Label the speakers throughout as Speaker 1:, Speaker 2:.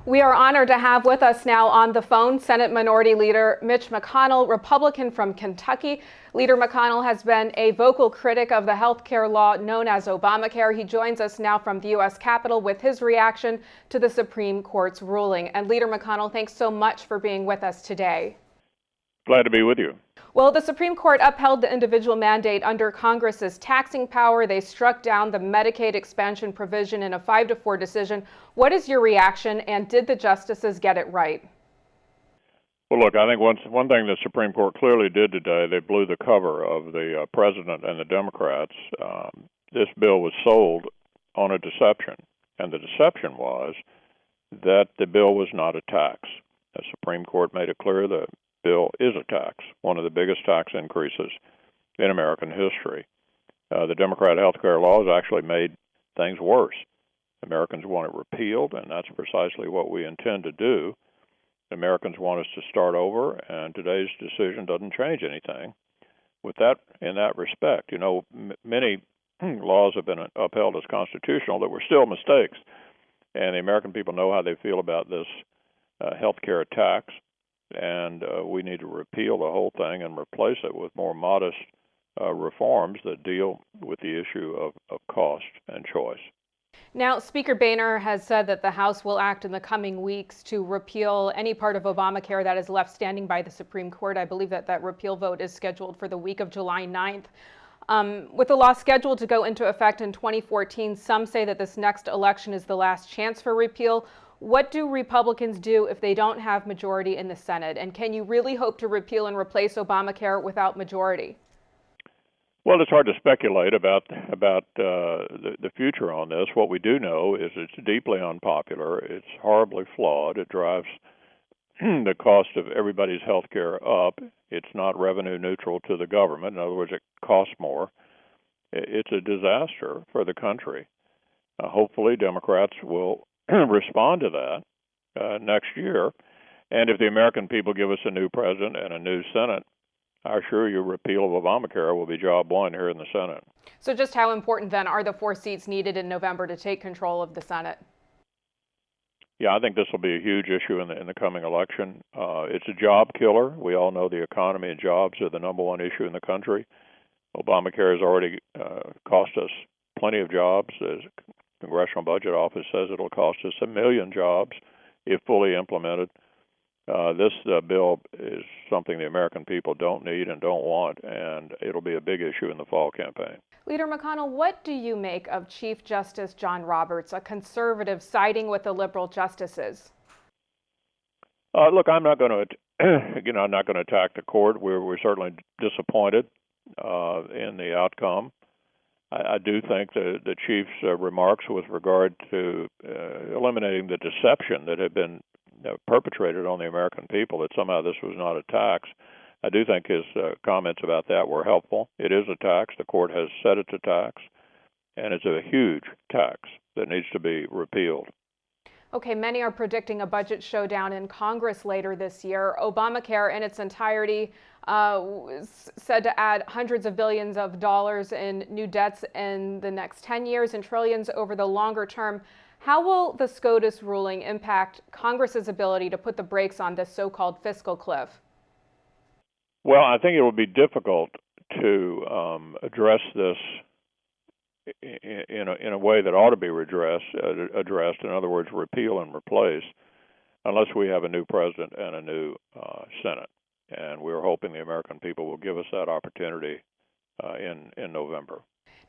Speaker 1: We are honored to have with us now on the phone Senate Minority Leader Mitch McConnell, Republican from Kentucky. Leader McConnell has been a vocal critic of the health care law known as Obamacare. He joins us now from the U.S. Capitol with his reaction to the Supreme Court's ruling. And Leader McConnell, thanks so much for being with us today.
Speaker 2: Glad to be with you.
Speaker 1: Well, the Supreme Court upheld the individual mandate under Congress's taxing power. They struck down the Medicaid expansion provision in a 5-4 decision. What is your reaction, and did the justices get it right?
Speaker 2: Well, look, I think one thing the Supreme Court clearly did today, they blew the cover of the president and the Democrats. This bill was sold on a deception, and the deception was that the bill was not a tax. The Supreme Court made it clear the bill is a tax, one of the biggest tax increases in American history. The Democrat health care law has actually made things worse. Americans want it repealed, and that's precisely what we intend to do. Americans want us to start over, and today's decision doesn't change anything. With that, in that respect, many laws have been upheld as constitutional that were still mistakes, and the American people know how they feel about this health care tax. And we need to repeal the whole thing and replace it with more modest reforms that deal with the issue of cost and choice.
Speaker 1: Now, Speaker Boehner has said that the House will act in the coming weeks to repeal any part of Obamacare that is left standing by the Supreme Court. I believe that repeal vote is scheduled for the week of July 9th. With the law scheduled to go into effect in 2014, some say that this next election is the last chance for repeal. What do Republicans do if they don't have majority in the Senate? And can you really hope to repeal and replace Obamacare without majority?
Speaker 2: Well, it's hard to speculate about the future on this. What we do know is it's deeply unpopular. It's horribly flawed. It drives the cost of everybody's health care up. It's not revenue neutral to the government. In other words, it costs more. It's a disaster for the country. Hopefully, Democrats will respond to that next year. And if the American people give us a new president and a new Senate, I assure you repeal of Obamacare will be job one here in the Senate.
Speaker 1: So just how important then are the 4 seats needed in November to take control of the Senate?
Speaker 2: Yeah, I think this will be a huge issue in the coming election. It's a job killer. We all know the economy and jobs are the number one issue in the country. Obamacare has already cost us plenty of jobs. The Congressional Budget Office says it'll cost us 1 million jobs if fully implemented. This bill is something the American people don't need and don't want, and it'll be a big issue in the fall campaign.
Speaker 1: Leader McConnell, what do you make of Chief Justice John Roberts, a conservative siding with the liberal justices?
Speaker 2: Look, I'm not going to, I'm not going to attack the court. We're certainly disappointed in the outcome. I do think the Chief's remarks with regard to eliminating the deception that had been perpetrated on the American people, that somehow this was not a tax, I do think his comments about that were helpful. It is a tax. The court has said it's a tax, and it's a huge tax that needs to be repealed.
Speaker 1: Okay, many are predicting a budget showdown in Congress later this year. Obamacare in its entirety said to add hundreds of billions of dollars in new debts in the next 10 years and trillions over the longer term. How will the SCOTUS ruling impact Congress's ability to put the brakes on this so-called fiscal cliff?
Speaker 2: Well, I think it will be difficult to address this in a way that ought to be addressed. In other words, repeal and replace, unless we have a new president and a new Senate. And we're hoping the American people will give us that opportunity in November.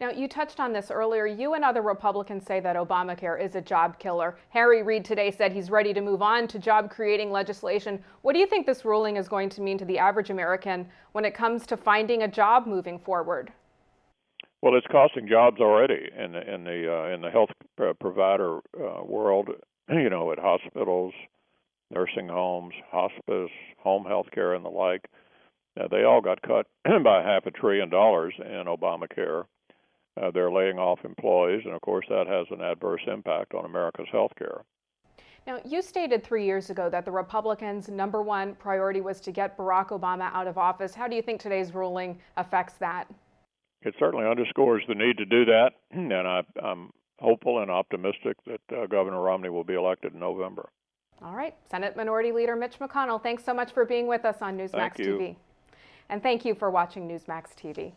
Speaker 1: Now, you touched on this earlier. You and other Republicans say that Obamacare is a job killer. Harry Reid today said he's ready to move on to job-creating legislation. What do you think this ruling is going to mean to the average American when it comes to finding a job moving forward?
Speaker 2: Well, it's costing jobs already in the health provider world. At hospitals, nursing homes, hospice, home health care, and the like. They all got cut by $500 billion in Obamacare. They're laying off employees, and of course that has an adverse impact on America's health care.
Speaker 1: Now, you stated 3 years ago that the Republicans' #1 priority was to get Barack Obama out of office. How do you think today's ruling affects that?
Speaker 2: It certainly underscores the need to do that, and I'm hopeful and optimistic that Governor Romney will be elected in November.
Speaker 1: All right, Senate Minority Leader Mitch McConnell, thanks so much for being with us on Newsmax
Speaker 2: Thank you.
Speaker 1: TV. And thank you for watching Newsmax TV.